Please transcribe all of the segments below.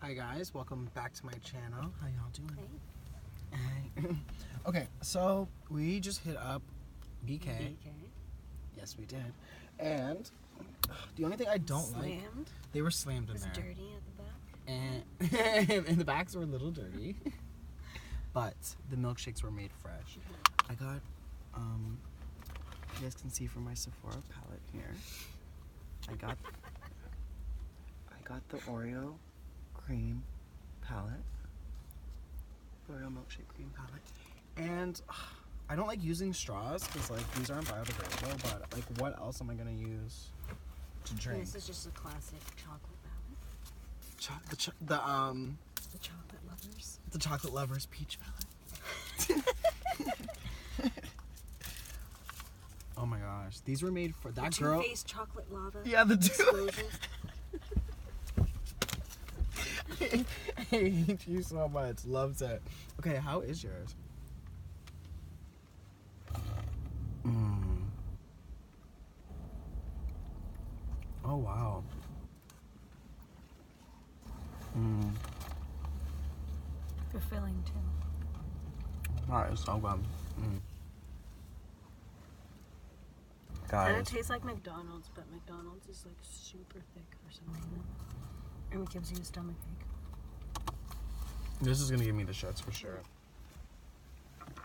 Hi guys, welcome back to my channel. How y'all doing? Hey. Hey. Okay, so we just hit up BK. Yes, we did. And the only thing I don't like, they were slammed in there. Was it dirty at the back? And the backs were a little dirty. But the milkshakes were made fresh. I got, you guys can see from my Sephora palette here. I got the Oreo cream palette. Oreo milkshake cream palette. And I don't like using straws because like these aren't biodegradable, but like what else am I gonna use to drink? This is just a classic chocolate palette. The chocolate lovers. The chocolate lovers peach palette. Oh my gosh, these were made for that girl. Two-faced chocolate lava. Yeah, the two. I hate you so much. Loves it. Okay, how is yours? Oh wow. Fulfilling too. That is so good. Guys. And it tastes like McDonald's, but McDonald's is like super thick or something. And it gives you a stomachache. This is gonna give me the shits for sure.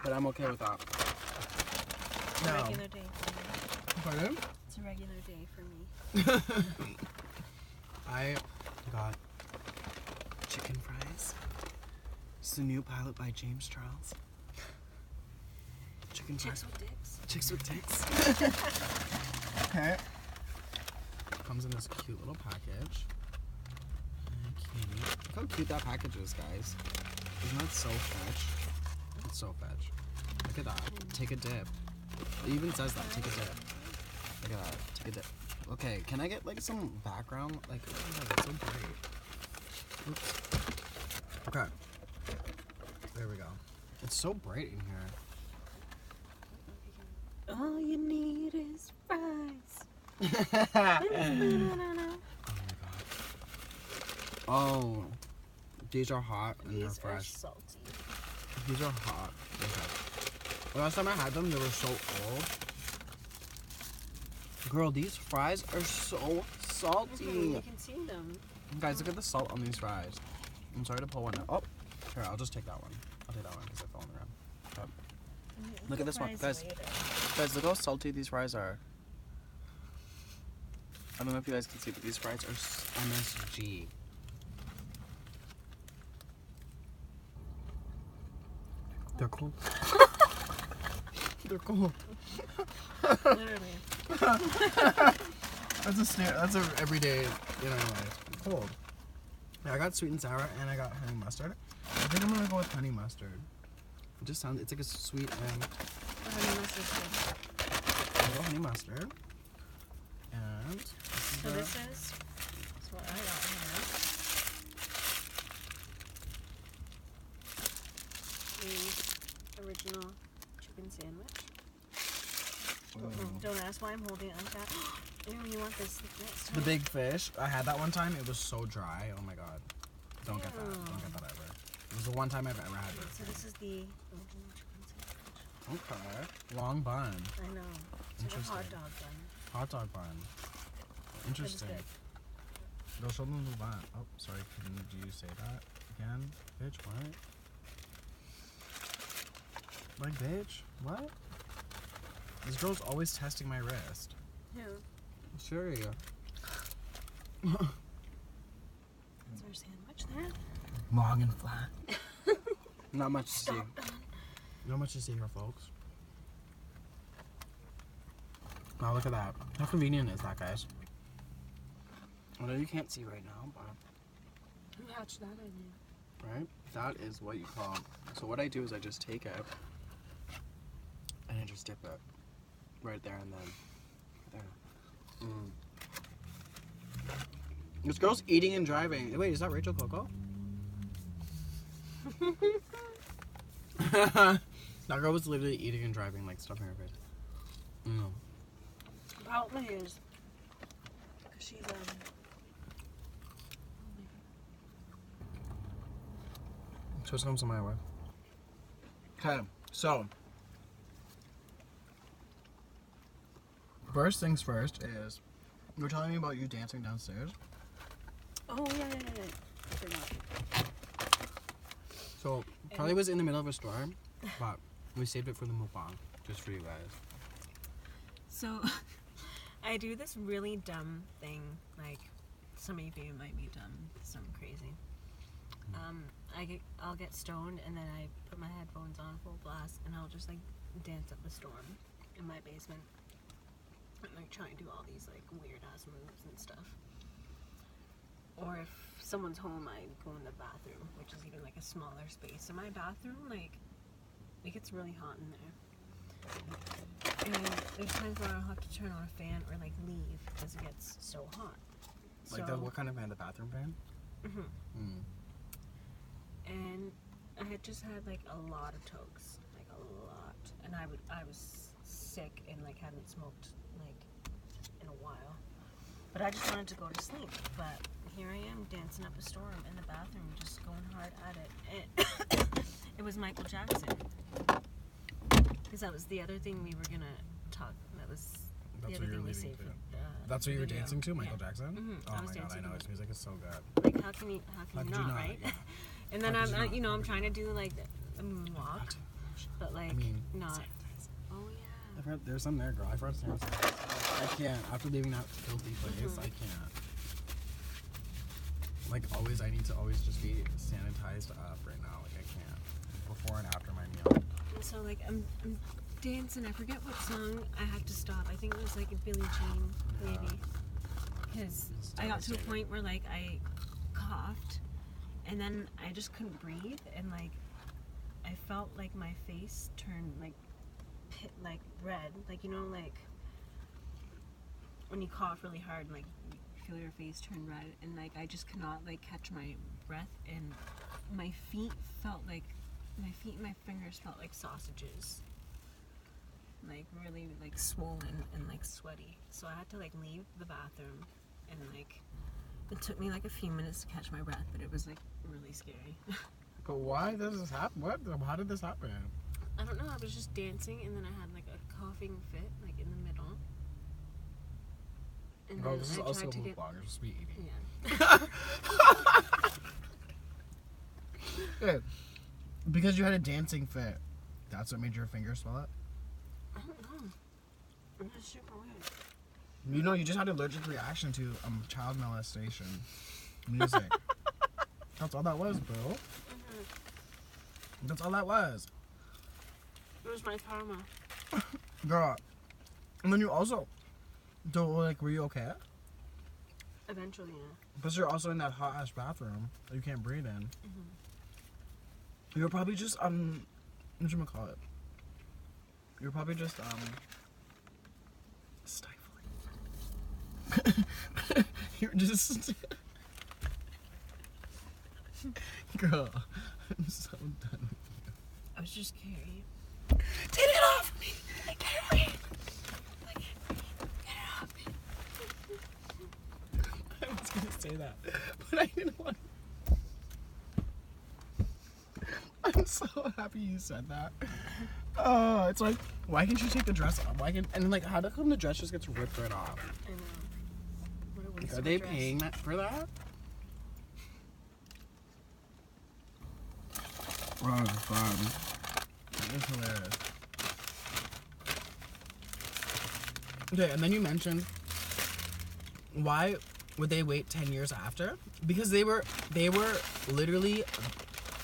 But I'm okay with that. It's a regular day for me. Pardon? It's a regular day for me. I got chicken fries. It's a new pilot by James Charles. Chicken fries. Chicks with dicks. Chicks with dicks. Okay. Comes in this cute little package. Look how cute that package is, guys. Isn't that so fetch? It's so fetch. Look at that. Take a dip. It even says that. Take a dip. Look at that. Take a dip. Okay, can I get like some background? Like, oh my god, that's so great. Oops. Okay. There we go. It's so bright in here. All you need is fries. Oh, these are hot and they're These are fresh. salty. These are hot. Okay. The last time I had them, they were so old. Girl, these fries are so salty. You can see them. Guys, look at the salt on these fries. I'm sorry to pull one out. Oh, here, I'll just take that one. I'll take that one because I fell on the ground. Okay. Look at this one, guys. Guys, look how salty these fries are. I don't know if you guys can see, but these fries are MSG. They're cool. They're cool. Literally. That's a everyday in our life. Cold. Yeah, I got sweet and sour and I got honey mustard. I think I'm gonna go with honey mustard. It just sounds, it's like a sweet and Honey mustard's good. a little honey mustard. And This is what I got here. The original chicken sandwich. Don't ask why I'm holding it like that. Ew, you want this next time? the big fish. I had that one time. It was so dry. Oh my god. Don't get that. Don't get that ever. It was the one time I've ever had it. So this is the original chicken sandwich. Okay. Long bun. I know. It's like a hot Interesting. dog bun. Hot dog bun. Interesting. Good. Go show them the bun. Oh, sorry. Can you say that again? Bitch, what? Like, bitch? What? This girl's always testing my wrist. Yeah. Sure. That's our sandwich there. Long and flat. Not much to see. Not much to see here, folks. Wow, look at that. How convenient is that, guys? I know you can't see right now, but... Who hatched that idea? Right? That is what you call... So what I do is I just take it and I just dip it right there and then there. This girl's eating and driving. Wait, is that Rachel Coco? That girl was literally eating and driving, like stuff in her face. Probably is. Because she's Switch comes to my way. Okay, so first things first is you were telling me about you dancing downstairs. Oh yeah. I forgot. So probably was in the middle of a storm, but we saved it for the mukbang just for you guys. So I do this really dumb thing. Like some of you might be dumb, some crazy. I'll get stoned and then I put my headphones on full blast and I'll just like dance up a storm in my basement and like try and do all these like weird ass moves and stuff. Or if someone's home, I go in the bathroom, which is even like a smaller space. In my bathroom, like it gets really hot in there. And there's times where I'll have to turn on a fan or like leave because it gets so hot. Like what kind of fan? The bathroom fan? Mm-hmm. And I had just had like a lot of tokes, like a lot, and I was sick and like hadn't smoked like in a while, but I just wanted to go to sleep. But here I am dancing up a storm in the bathroom, just going hard at it. And it was Michael Jackson, because that was the other thing we were gonna talk. That was the other thing we saved. That's what you were dancing to, Michael Jackson? Mm-hmm. Oh my god, I know his music is so good. Like how can you not, right? Yeah. And then I'm trying to do like a moonwalk, but like not. Oh yeah. There's some there, girl. I forgot to say I can't. After leaving that filthy place, I can't. Like always, I need to always just be sanitized up right now. Like I can't. Before and after my meal. And so like I'm dancing. I forget what song I had to stop. I think it was like a Billie Jean, maybe. Because I got to a point where like I coughed. And then I just couldn't breathe, and like I felt like my face turned like red, like you know, like when you cough really hard, like you feel your face turn red, and like I just could not like catch my breath, and my feet and my fingers felt like sausages, like really like swollen and like sweaty. So I had to like leave the bathroom, and like. It took me like a few minutes to catch my breath, but it was like really scary. But why does this happen? What? How did this happen? I don't know. I was just dancing, and then I had like a coughing fit, like in the middle. And Bro, then this is I also a tried to move get. blog. You're supposed to be eating. Yeah. Good. Because you had a dancing fit. That's what made your fingers swell up? I don't know. It was super weird. You know, you just had an allergic reaction to child molestation music. That's all that was, bro. Mm-hmm. That's all that was. It was my karma. Girl. And then you also, were you okay? Eventually, yeah. But you're also in that hot ass bathroom that you can't breathe in. Mm-hmm. You're probably just, whatchamacallit? You're probably just, stifling. You're just girl, I'm so done with you. I was just carrying. Take it off me! Get it away! Get it off me! I was gonna say that, but I didn't want to. I'm so happy you said that. Oh, it's like, why can't you take the dress off? And like, how come the dress just gets ripped right off? I know. Like, are they paying for that? Oh, it's fun. It's hilarious. Okay, and then you mentioned why would they wait 10 years after? Because they were literally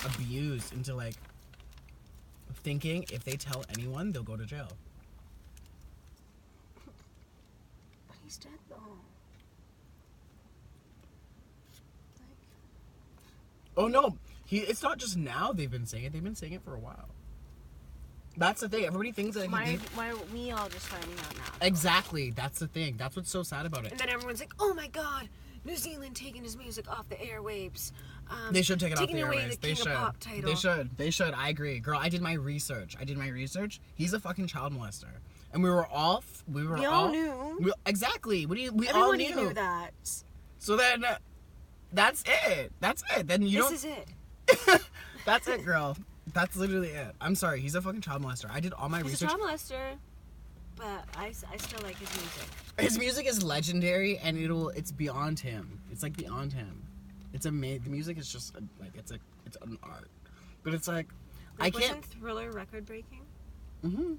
abused into like thinking if they tell anyone they'll go to jail. But he's dead though. Oh no, it's not just now they've been saying it. They've been saying it for a while. That's the thing. Everybody thinks that why are we all just finding out now? Exactly. That's the thing. That's what's so sad about it. And then everyone's like, "Oh my God, New Zealand taking his music off the airwaves. They should take it off the taking away airwaves. the King of Pop title." They should. I agree, girl. I did my research. He's a fucking child molester, and we all knew. Exactly. We all Everybody knew. knew that. So then, that's it. Then you don't. This is it. That's it, girl. That's literally it. I'm sorry. He's a fucking child molester. I did all my He's research. a child molester, but I still like his music. His music is legendary, and it's beyond him. It's like beyond him. It's amazing. The music is just like it's an art, but it's like I can't. Wasn't Thriller record breaking? Mm-hmm.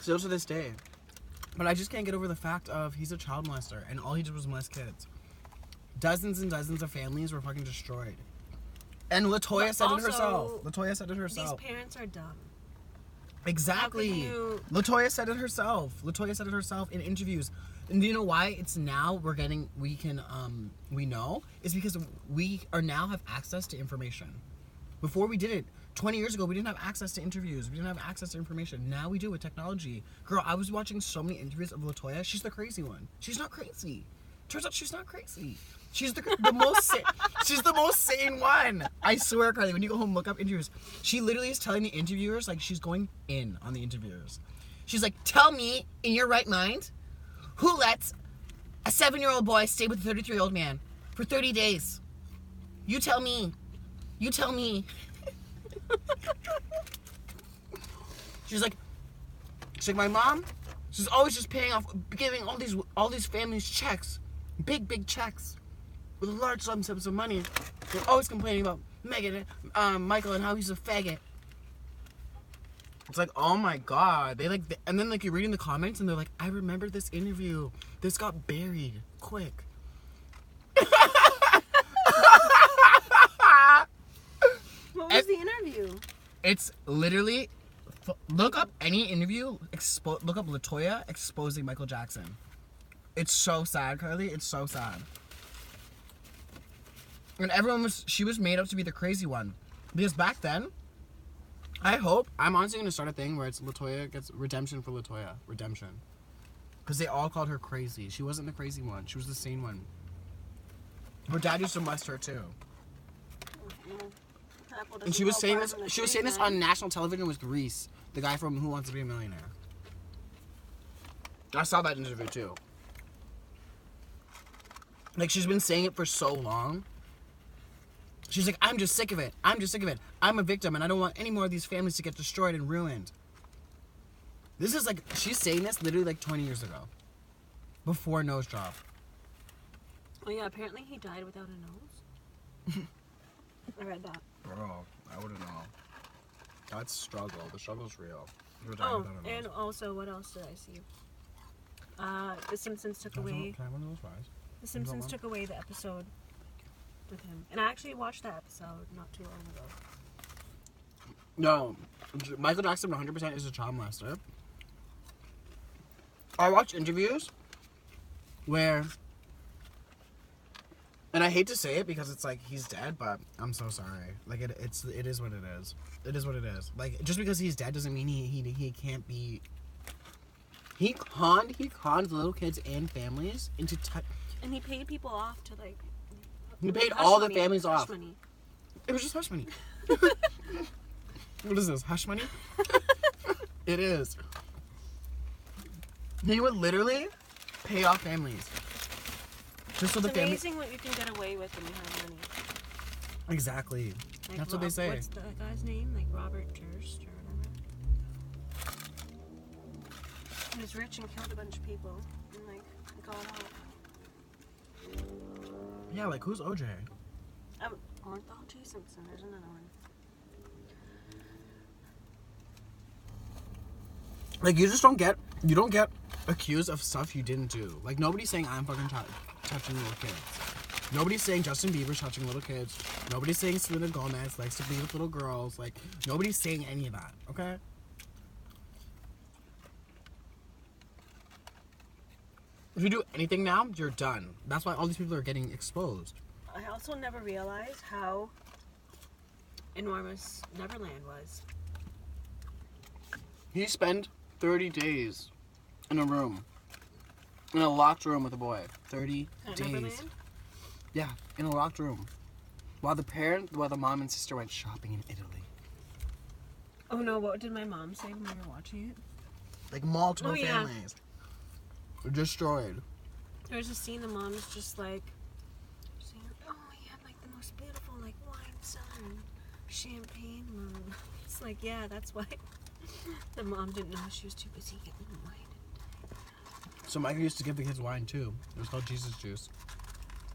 Still to this day, but I just can't get over the fact of he's a child molester, and all he did was molest kids. Dozens and dozens of families were fucking destroyed. And Latoya said it herself. Latoya said it herself. These parents are dumb. Exactly. Latoya said it herself. Latoya said it herself in interviews. And do you know why it's now we know? Is because we are now have access to information. Before we did it, 20 years ago, we didn't have access to interviews. We didn't have access to information. Now we do with technology. Girl, I was watching so many interviews of Latoya. She's the crazy one. She's not crazy. Turns out she's not crazy. She's the most she's the most sane one. I swear, Carly, when you go home, look up interviews. She literally is telling the interviewers, like, she's going in on the interviewers. She's like, tell me, in your right mind, who lets a 7-year-old boy stay with a 33-year-old man for 30 days? You tell me. You tell me. She's like, my mom, she's always just paying off, giving all these families checks, big checks, with large sums of money. They're always complaining about Michael, and how he's a faggot. It's like, oh my god. And then like you're reading the comments, and they're like, I remember this interview. This got buried quick. What was the interview? It's literally, look up any interview, look up Latoya exposing Michael Jackson. It's so sad, Carly. It's so sad. And she was made up to be the crazy one. Because back then, I'm honestly going to start a thing where it's Latoya gets redemption for Latoya. Redemption. Because they all called her crazy. She wasn't the crazy one. She was the sane one. Her dad used to molest her too. And she was saying this on national television with Reese, the guy from Who Wants to Be a Millionaire. I saw that interview too. Like, she's been saying it for so long. She's like, I'm just sick of it. I'm a victim, and I don't want any more of these families to get destroyed and ruined. This is like, she's saying this literally like 20 years ago. Before Nose Job. Oh yeah, apparently he died without a nose. I read that. Girl, I wouldn't know. That's struggle. The struggle's real. Oh, and also, what else did I see? The Simpsons took away... Can I have one of those fries? The Simpsons took away the episode with him. And I actually watched that episode not too long ago. No. Michael Jackson 100% is a child molester. I watch interviews where... And I hate to say it because it's like he's dead, but I'm so sorry. Like it is what it is. It is what it is. Like, just because he's dead doesn't mean he can't be. He conned little kids and families into. And he paid people off to like. He paid all the families hush off. Money. It was just hush money. What is this? Hush money? It is. He would literally pay off families. Just so it's the family. amazing what you can get away with when you have money. Exactly. Like That's what they say. What's the guy's name? Like Robert Durst or whatever. He was rich and killed a bunch of people and like got out. Yeah, like who's OJ? Aren't the O.J. Simpson? There's another one. Like you don't get accused of stuff you didn't do. Like nobody's saying I'm fucking touching little kids. Nobody's saying Justin Bieber's touching little kids. Nobody's saying Selena Gomez likes to be with little girls. Like nobody's saying any of that. Okay. If you do anything now, you're done. That's why all these people are getting exposed. I also never realized how enormous Neverland was. He spent 30 days in a room. In a locked room with a boy. 30 days. Neverland? Yeah, in a locked room. While the mom and sister went shopping in Italy. Oh no, what did my mom say when we were watching it? Like multiple families. Were destroyed. There's a scene the mom is just like saying, oh, he had like the most beautiful like wine cellar. champagne, Mom. It's like, yeah, that's why the mom didn't know she was too busy getting wine. So Michael used to give the kids wine too. It was called Jesus juice.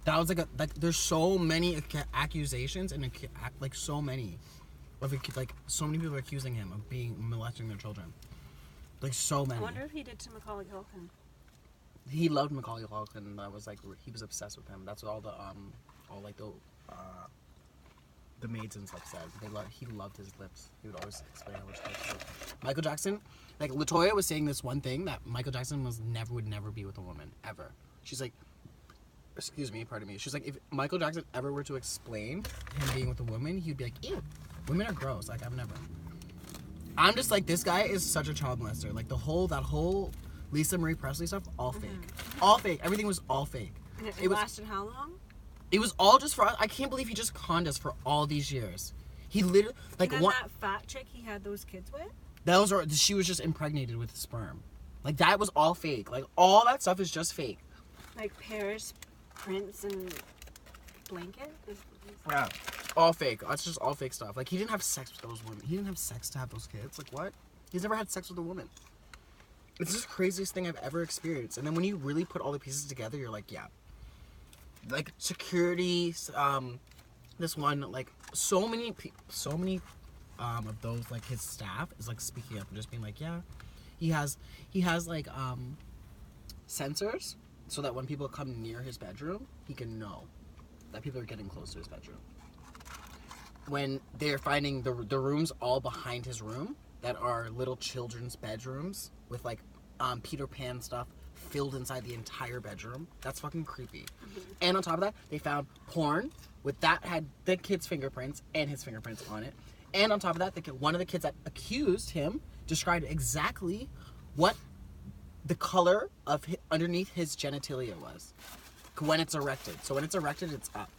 That was like there's so many accusations and like so many of like so many people are accusing him of being molesting their children. Like so many. I wonder if he did to Macaulay Culkin. He loved Macaulay Culkin. That was like he was obsessed with him. That's what all the maids and stuff said. He loved his lips. He would always explain how much he loved it. Michael Jackson, like Latoya was saying this one thing that Michael Jackson would never be with a woman ever. She's like, excuse me, pardon me. She's like, if Michael Jackson ever were to explain him being with a woman, he'd be like, ew, women are gross. Like I've never. I'm just like, this guy is such a child molester. Like that whole Lisa Marie Presley stuff, all fake. All fake. Everything was all fake. And it lasted how long? It was all just for us. I can't believe he just conned us for all these years. He literally, like, and then that fat chick he had those kids with? She was just impregnated with sperm. Like, that was all fake. Like, all that stuff is just fake. Like Paris, Prince, and Blanket? Yeah. All fake. That's just all fake stuff. Like, he didn't have sex with those women. He didn't have sex to have those kids. Like, what? He's never had sex with a woman. It's just the craziest thing I've ever experienced. And then when you really put all the pieces together, you're like, yeah. Like security, this one, like so many of those, like his staff is like speaking up and just being like, yeah, he has like sensors so that when people come near his bedroom, he can know that people are getting close to his bedroom. When they're finding the rooms all behind his room that are little children's bedrooms with like Peter Pan stuff filled inside the entire bedroom. That's fucking creepy. Mm-hmm. And on top of that, they found porn with that had the kid's fingerprints and his fingerprints on it. And on top of that, one of the kids that accused him described exactly what the color of underneath his genitalia was when it's erected. So when it's erected, it's up.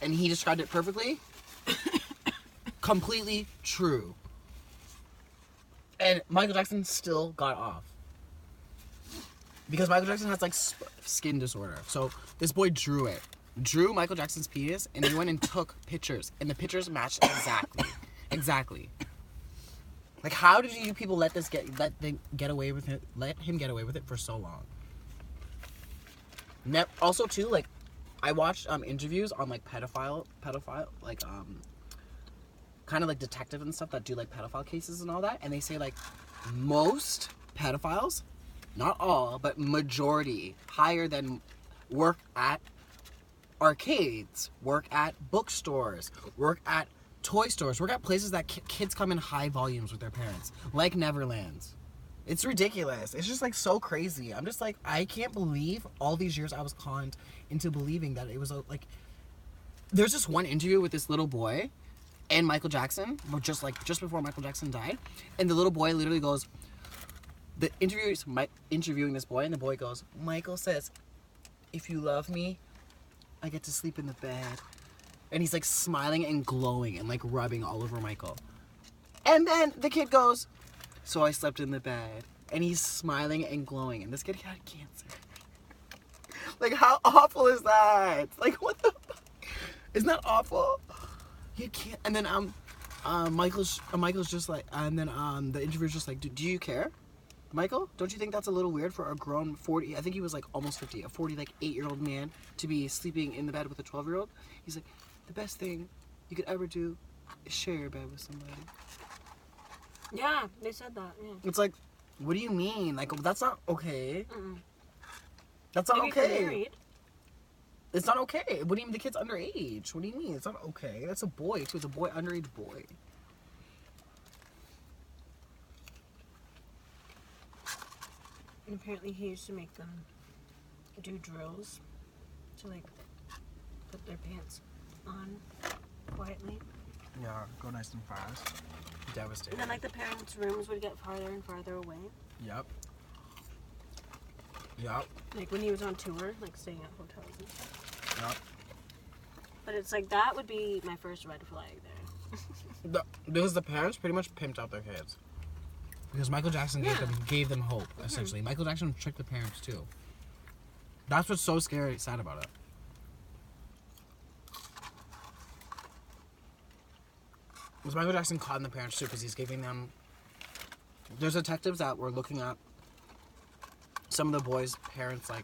And he described it perfectly. Completely true. And Michael Jackson still got off. Because Michael Jackson has like skin disorder. So this boy drew Michael Jackson's penis, and they went and took pictures, and the pictures matched exactly. Like, how did you people let him get away with it for so long? Also too, like, I watched interviews on like pedophile like kind of like detective and stuff that do like pedophile cases and all that, and they say like most pedophiles, not all, but majority, higher than work at arcades, work at bookstores, work at toy stores, work at places that kids come in high volumes with their parents, like Neverland. It's ridiculous. It's just like so crazy. I'm just like, I can't believe all these years I was conned into believing that it was like, there's this one interview with this little boy and Michael Jackson, just before Michael Jackson died, and the little boy literally goes, the interviewer is interviewing this boy, and the boy goes, Michael says, if you love me, I get to sleep in the bed. And he's like smiling and glowing and like rubbing all over Michael. And then the kid goes, so I slept in the bed. And he's smiling and glowing. And this kid had cancer. Like, how awful is that? Like, what the fuck? Isn't that awful? You can't. And then Michael's just like, and then the interviewer's just like, do you care? Michael, don't you think that's a little weird for a grown 40, I think he was like almost 50, a 8-year-old man to be sleeping in the bed with a 12-year-old? He's like, the best thing you could ever do is share your bed with somebody. Yeah, they said that, yeah. It's like, what do you mean? Like, that's not okay. Mm-mm. That's not Maybe okay. If you're married. It's not okay. What do you mean the kid's underage? What do you mean? It's not okay. That's a boy, too. It's a boy, underage boy. And apparently he used to make them do drills to like put their pants on quietly. Yeah, go nice and fast. Devastating. And then like the parents' rooms would get farther and farther away. Yep. Like when he was on tour, like staying at hotels and stuff. Yep. But it's like that would be my first red flag there. Because the parents pretty much pimped out their kids. Because Michael Jackson gave them hope, essentially. Michael Jackson tricked the parents, too. That's what's so sad about it. Was Michael Jackson caught in the parents too? Because he's giving them. There's detectives that were looking at some of the boys' parents like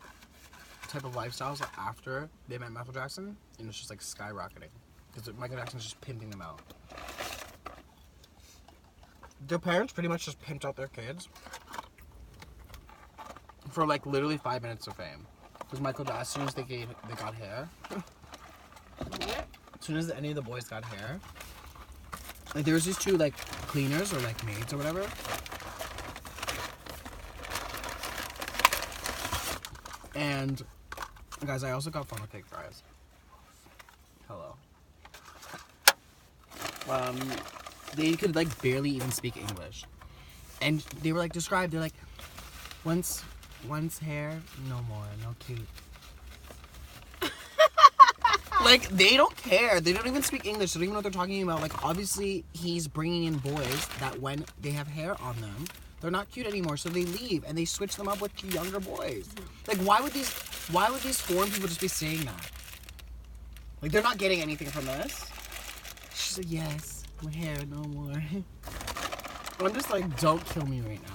type of lifestyles after they met Michael Jackson, and it's just like skyrocketing because Michael Jackson's just pimping them out. Their parents pretty much just pimped out their kids for like literally 5 minutes of fame. Because Michael Jackson, as soon as they got hair, as soon as any of the boys got hair, like there was these two like cleaners or like maids or whatever. And guys, I also got funnel cake fries. Hello. They could like barely even speak English, and they were like described. They're like, once hair, no more, no cute. Like they don't care. They don't even speak English. They don't even know what they're talking about. Like obviously he's bringing in boys that when they have hair on them, they're not cute anymore. So they leave and they switch them up with younger boys. Like why would these foreign people just be saying that? Like they're not getting anything from this. She's like, yes, my hair, no more. I'm just like, don't kill me right now.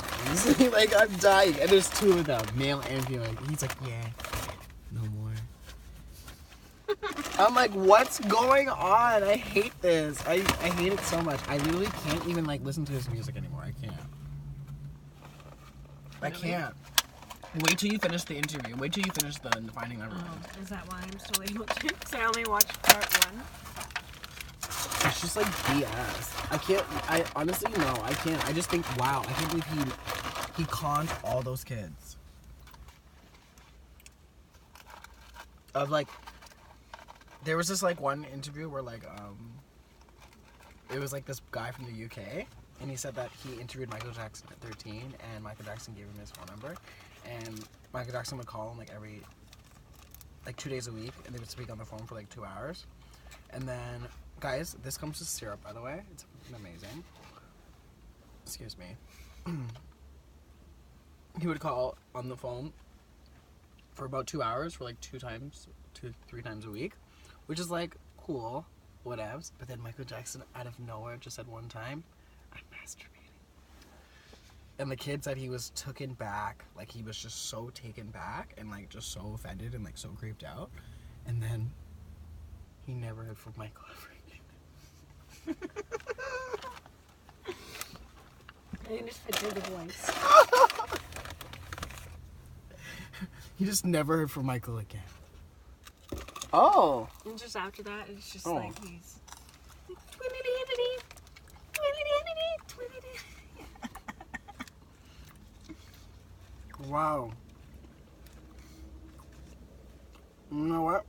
Like I'm dying. And there's two of them, male and female. He's like, yeah, no more. I'm like, what's going on? I hate this. I hate it so much. I literally can't even like listen to his music anymore. I can't. I can't. Wait till you finish the interview. Wait till you finish the Finding Neverland. Oh, is that why I'm still able to? Because I only watched part 1. It's just like BS. I can't. I honestly no. I can't. I just think, wow. I can't believe he conned all those kids. Of like, there was this like one interview where like it was like this guy from the UK, and he said that he interviewed Michael Jackson at 13, and Michael Jackson gave him his phone number, and Michael Jackson would call him like every 2 days a week, and they would speak on the phone for like 2 hours, and then. Guys, this comes with syrup, by the way. It's amazing. Excuse me. He would call on the phone for about 2 hours for like 3 times a week, which is like cool, whatevs. But then Michael Jackson, out of nowhere, just said one time, "I'm masturbating," and the kid said he was taken back, like he was just so taken back and like just so offended and like so creeped out, and then he never heard from Michael ever. I just picture the voice. He just never heard from Michael again. Oh. And just after that, it's just Oh. like he's like, twinity-diddy, twinity-diddy, twinity. Wow. You know what?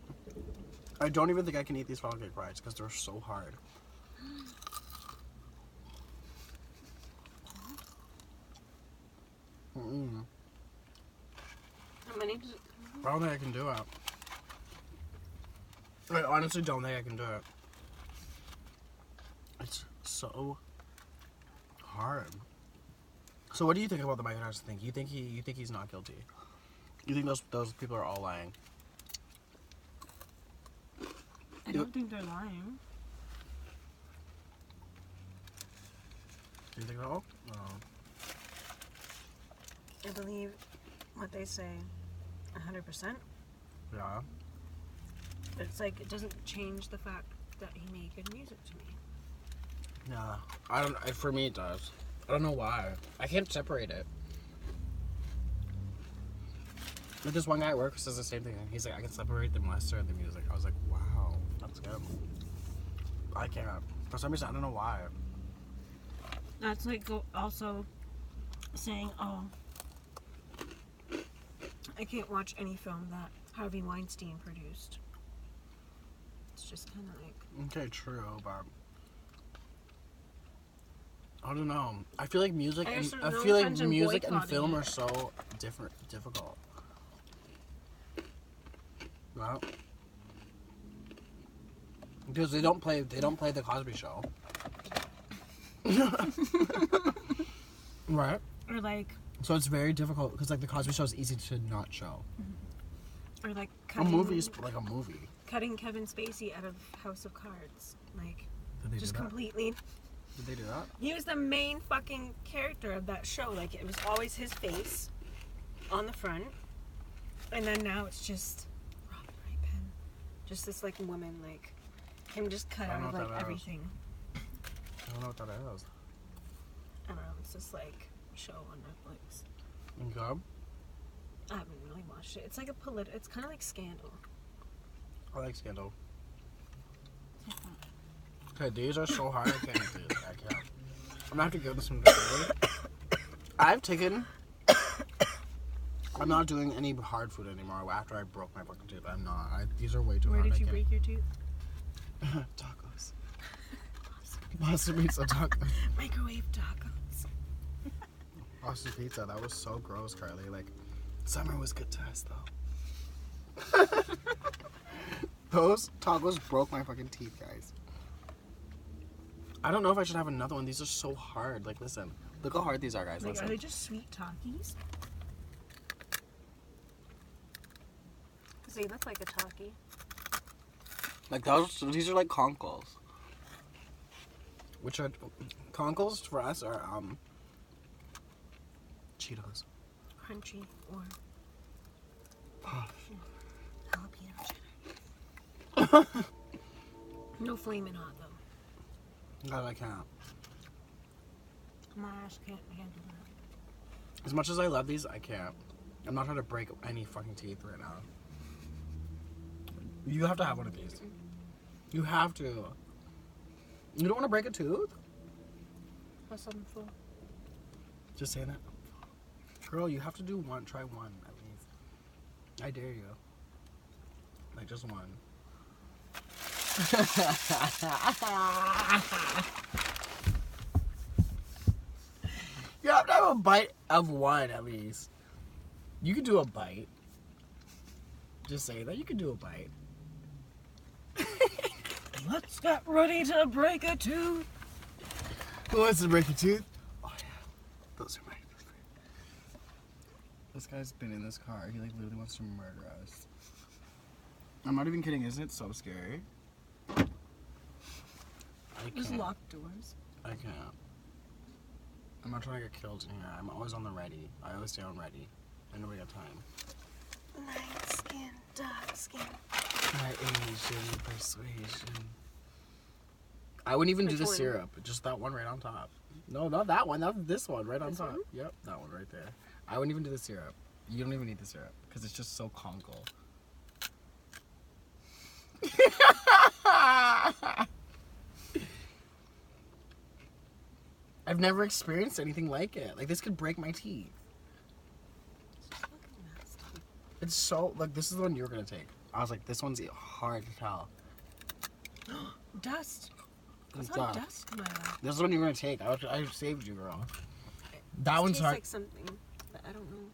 I don't even think I can eat these funnel cake fries because they're so hard. How many does it? I don't think I can do it. I honestly don't think I can do it. It's so hard. So what do you think about the Michael Jackson thing? You think he's not guilty? You think those people are all lying? I don't think they're lying. Do you think they're all? No. I believe what they say 100%. Yeah. But it's like, it doesn't change the fact that he made good music to me. Yeah. I don't. For me, it does. I don't know why. I can't separate it. But this one guy at work says the same thing. He's like, I can separate the molester and the music. I was like, wow, that's good. I can't. For some reason, I don't know why. That's like also saying, oh, I can't watch any film that Harvey Weinstein produced. It's just kind of like... Okay, true, but... I don't know. I feel like music and film are so difficult. Well, because they don't play the Cosby Show. Right? Or like... So it's very difficult because like the Cosby Show is easy to not show. Or like a movie is like a movie. Cutting Kevin Spacey out of House of Cards. Like... Did they Just do that? completely. Did they do that? He was the main fucking character of that show. Like, it was always his face on the front. And then now it's just Robin Wright Penn. Just this, like, woman, like, him just cut out of, like, everything. I don't know what that is. I don't know. It's just, like, show on Netflix. Okay. I haven't really watched it. It's like it's kind of like Scandal. I like Scandal. Okay, these are so hard. I can't do this. I can't. I'm gonna have to give this some good. I've taken. I'm not doing any hard food anymore after I broke my fucking tooth. I'm not. These are way too Where hard. did you break your tooth? Tacos. Pasta pizza tacos. Microwave tacos. Pasta pizza. That was so gross, Carly. Like, summer was good to us, though. Those tacos broke my fucking teeth, guys. I don't know if I should have another one. These are so hard. Like, listen. Look how hard these are, guys. Like, Listen. are they just sweet Takis? They look like a Taki. Like, these are like conkles. Which are... Conkles for us are, Cheetos. Crunchy or... jalapeno cheddar. No flaming hot, though. God, I can't. My ass can't handle that. As much as I love these, I can't. I'm not trying to break any fucking teeth right now. You have to have one of these. You have to. You don't want to break a tooth? Have something full. Just saying that. Girl, you have to do one. Try one at least. I dare you. Like, just one. You have to have a bite of one at least. You could do a bite. Just say that. You could do a bite. Let's get ready to break a tooth. Who wants to break a tooth? Oh yeah, those are mine. This guy's been in this car. He like literally wants to murder us. I'm not even kidding. Isn't it so scary? There's locked doors. I can't. I'm not trying to get killed in here. I'm always on the ready. I always stay on ready. I know we got time. Light skin, dark skin. My Asian persuasion. I wouldn't even do the syrup. Just that one right on top. No, not that one. That's this one right on top. One? Yep, that one right there. I wouldn't even do the syrup. You don't even need the syrup because it's just so conkle. I've never experienced anything like it. Like, this could break my teeth. It's so, like, this is the one you were gonna take. I was like, this one's hard to tell. Dust. It's What's that dust in my mouth? This is the one you're gonna take. I saved you, girl. That It one's tastes hard. like something, but I don't know.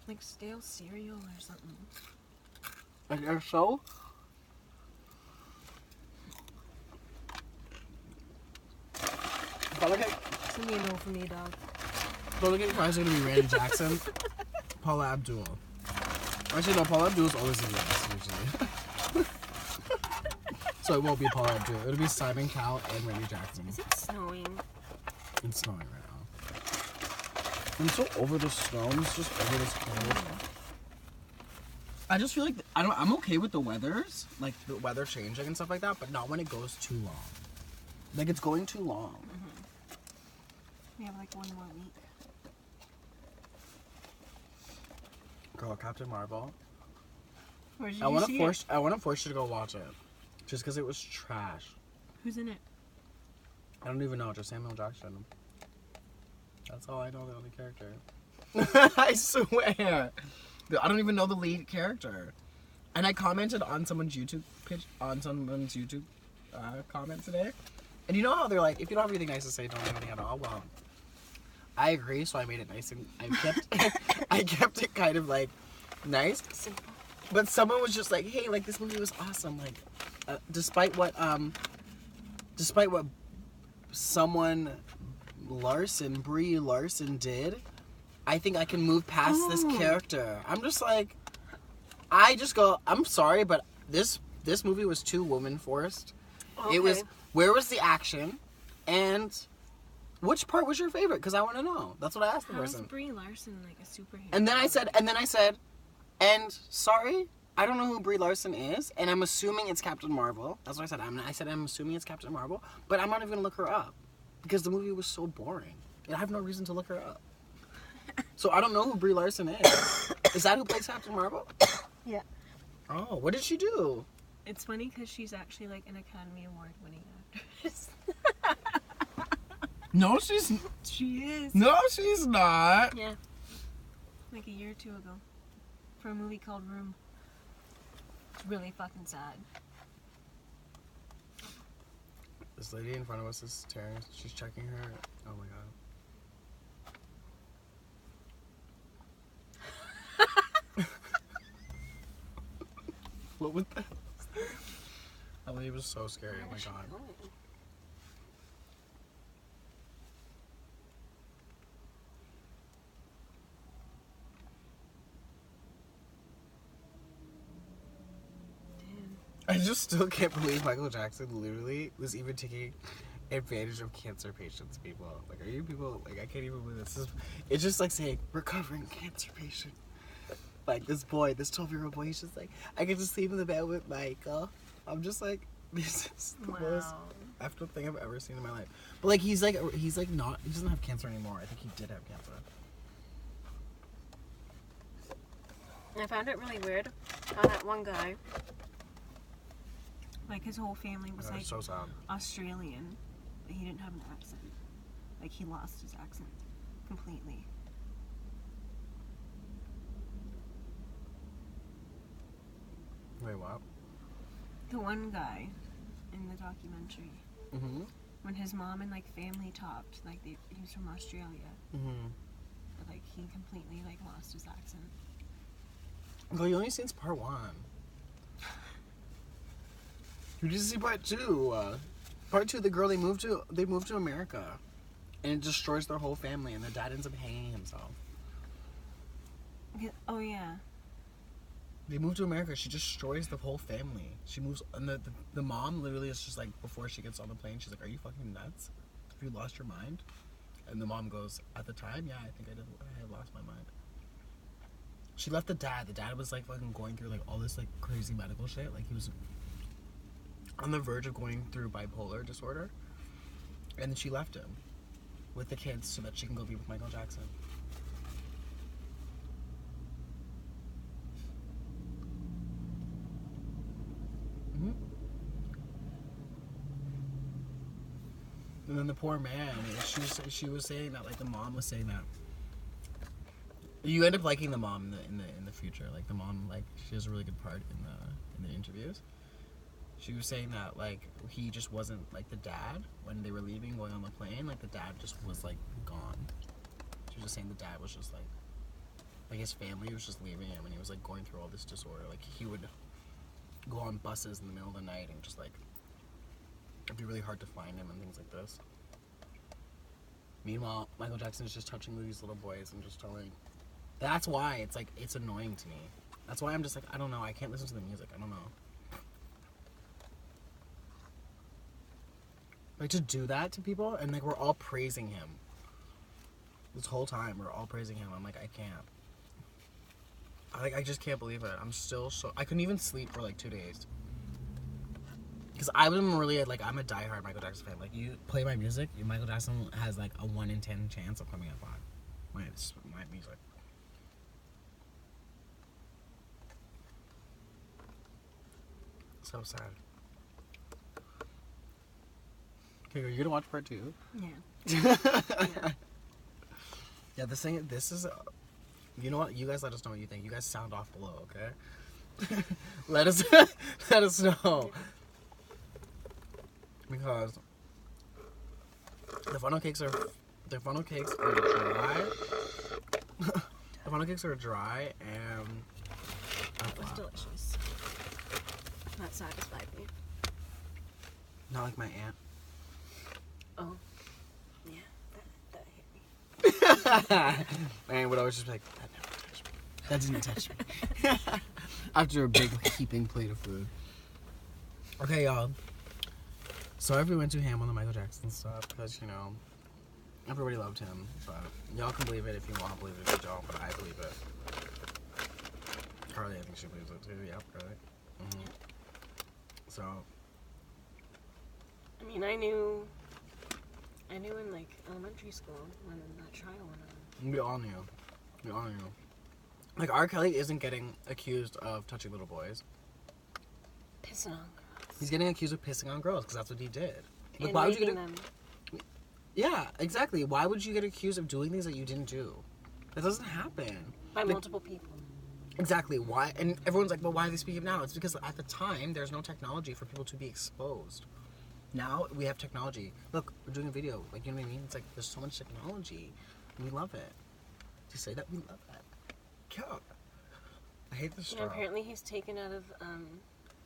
Like stale cereal or something. Like, they're so... But look at... It's gonna be a no for me, dog. But look at it's gonna be Randy Jackson, Paula Abdul. Actually, no, Paula Abdul's always a yes, usually. So it won't be Paula Abdul. It'll be Simon Cowell and Randy Jackson. Is it snowing? It's snowing right now. I'm so over the snow. I'm just over this cold. I just feel like I'm okay with the weathers, like the weather changing and stuff like that, but not when it goes too long. Like, it's going too long. We have like one more week. Girl, Captain Marvel. Where did I you want see to force. it? I want to force you to go watch it, just because it was trash. Who's in it? I don't even know. Just Samuel Jackson. That's all I know. The only character. I swear. I don't even know the lead character. And I commented on someone's YouTube comment today. And you know how they're like, if you don't have anything nice to say, don't have anything at all. Well, I agree, so I made it nice and I kept it kind of like nice. Simple. But someone was just like, hey, like, this movie was awesome. Like, despite what someone Brie Larson did, I think I can move past this character. I'm just like, I'm sorry, but this movie was too woman forced. Okay. It was, where was the action? And which part was your favorite? Because I want to know. That's what I asked the How is person. Brie Larson like a superhero? And then I said, and sorry, I don't know who Brie Larson is, and I'm assuming it's Captain Marvel. That's what I said. I'm assuming it's Captain Marvel, but I'm not even gonna look her up because the movie was so boring. And I have no reason to look her up. So I don't know who Brie Larson is. Is that who plays Captain Marvel? Yeah. Oh, what did she do? It's funny because she's actually like an Academy Award winning actress. No, she's. She is. No, she's not. Yeah. Like a year or two ago. For a movie called Room. It's really fucking sad. This lady in front of us is tearing. She's checking her. Oh my god. What was that? That lady was so scary. Oh my god. I just still can't believe Michael Jackson literally was even taking advantage of cancer patients, people. Like, are you people, like, I can't even believe this. It's just like saying, recovering cancer patient. Like, this boy, this 12-year-old boy, he's just like, I can just sleep in the bed with Michael. I'm just like, this is the most effed thing I've ever seen in my life. But, like, he's like not, he doesn't have cancer anymore. I think he did have cancer. I found it really weird how that one guy, like his whole family was like so sad. Australian, but he didn't have an accent. Like he lost his accent completely. Wait, what? The one guy in the documentary, Mm-hmm. when his mom and like family talked, like he was from Australia, Mm-hmm. but like he completely like lost his accent. Well, you only seen part 1. You didn't see part 2. Part 2, the girl they moved to America, and it destroys their whole family, and the dad ends up hanging himself. Oh yeah. They move to America. She destroys the whole family. She moves, and the mom literally is just like, before she gets on the plane, she's like, "Are you fucking nuts? Have you lost your mind?" And the mom goes, "At the time, yeah, I think I did. I had lost my mind." She left the dad. The dad was like fucking going through like all this like crazy medical shit. Like he was on the verge of going through bipolar disorder, and then she left him with the kids so that she can go be with Michael Jackson. Mm-hmm. And then the poor man, she was saying that, like, the mom was saying that you end up liking the mom in the future. Like, the mom, like, she has a really good part in the interviews. She was saying that, like, he just wasn't, like, the dad when they were leaving, going on the plane. Like, the dad just was, like, gone. She was just saying the dad was just, like his family was just leaving him, and he was, like, going through all this disorder. Like, he would go on buses in the middle of the night and just, like, it'd be really hard to find him and things like this. Meanwhile, Michael Jackson is just touching these little boys and just telling. That's why it's, like, it's annoying to me. That's why I'm just, like, I don't know. I can't listen to the music. I don't know. Like, to do that to people, and, like, we're all praising him. This whole time, we're all praising him. I'm like, I can't. I just can't believe it. I'm still so... I couldn't even sleep for, like, 2 days. Because I'm really, like, I'm a diehard Michael Jackson fan. Like, you play my music, Michael Jackson has, like, a 1 in 10 chance of coming up on my music. So sad. Okay, are you gonna watch part 2? Yeah. Yeah. Yeah, this is, you know what? You guys let us know what you think. You guys sound off below, okay? let us know. Because the funnel cakes are dry. The funnel cakes are dry and It was delicious. That satisfied me. not like my aunt. Oh. Yeah, that hit me. My aunt would always just be like, that never touched me. That didn't touch me. After a big heaping plate of food. Okay, y'all. Sorry if we went too ham on the Michael Jackson stuff, because, you know, everybody loved him, but y'all can believe it if you want to believe it if you don't, but I believe it. Carly, I think she believes it too. Yep, Carly. Mm-hmm. So. I mean, I knew in like elementary school when that trial went on. We all knew. Like, R. Kelly isn't getting accused of touching little boys. Pissing on girls. He's getting accused of pissing on girls because that's what he did. Like, And why would you raping get? them. Yeah, exactly. Why would you get accused of doing things that you didn't do? That doesn't happen. By multiple people. Exactly. Why? And everyone's like, well, why are they speaking now? It's because at the time, there's no technology for people to be exposed. Now, we have technology. Look, we're doing a video. Like, you know what I mean? It's like, there's so much technology. And we love it. To say that we love it. God. I hate this straw. Apparently he's taken out of,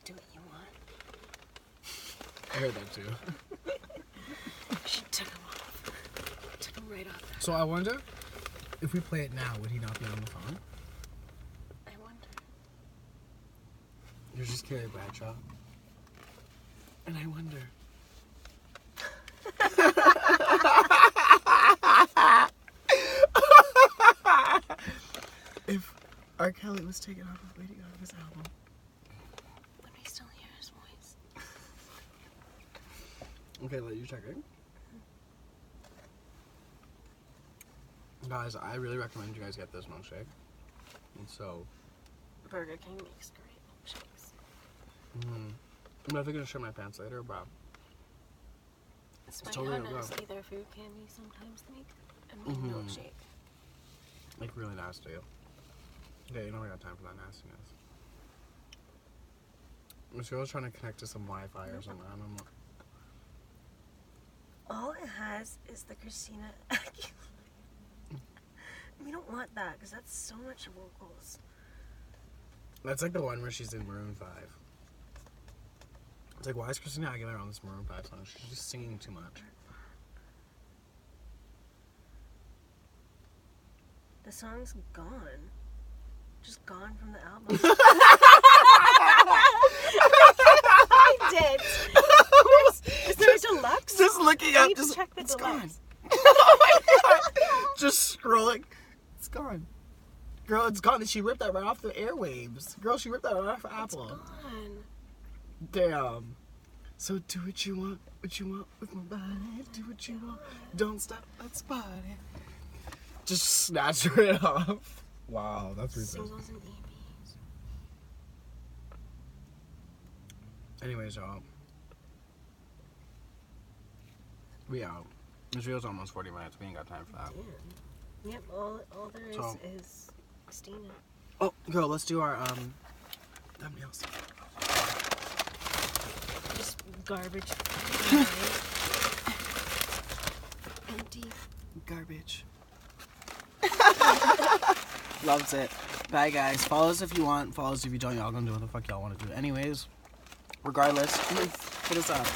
Do What You Want. I heard that too. She took him off. Took him right off. So I wonder, if we play it now, would he not be on the phone? I wonder. You're just Carrie Bradshaw. And I wonder. If R. Kelly was taken off of Lady Gaga's album. Would we still hear his voice? Okay, let you check it. Guys, I really recommend you guys get this milkshake. And so. Burger King makes great milkshakes. I'm definitely gonna show my pants later, but. It's It's funny totally how okay. nasty their food can be sometimes, like a mean milkshake. Like, really nasty. Yeah, you don't got time for that nastiness. This girl's trying to connect to some Wi-Fi or something. I don't know. All it has is the Christina. We don't want that because that's so much vocals. That's like the one where she's in Maroon 5. It's like, why is Christina Aguilera on this Maroon 5 song? She's just singing too much. The song's gone. Just gone from the album. I did. Is there a deluxe? Just looking up. Need to Just, check the it's deluxe. gone. Oh my God. Just scrolling. It's gone. Girl, it's gone. She ripped that right off the airwaves. Girl, she ripped that right off Apple. It's gone. Damn. So do what you want with my body. Do what you want. Don't stop. Let's party. Just snatch it off. Wow, that's ridiculous. Singles and EPs. Anyways, y'all. We out. This video's almost 40 minutes. We ain't got time for that. Damn. Yep, all there is So- is Christina. Oh, girl, let's do our thumbnails. Just garbage. Empty. Garbage. Loves it. Bye, guys. Follow us if you want. Follow us if you don't. Y'all gonna do what the fuck y'all want to do. Anyways, regardless, hit us up.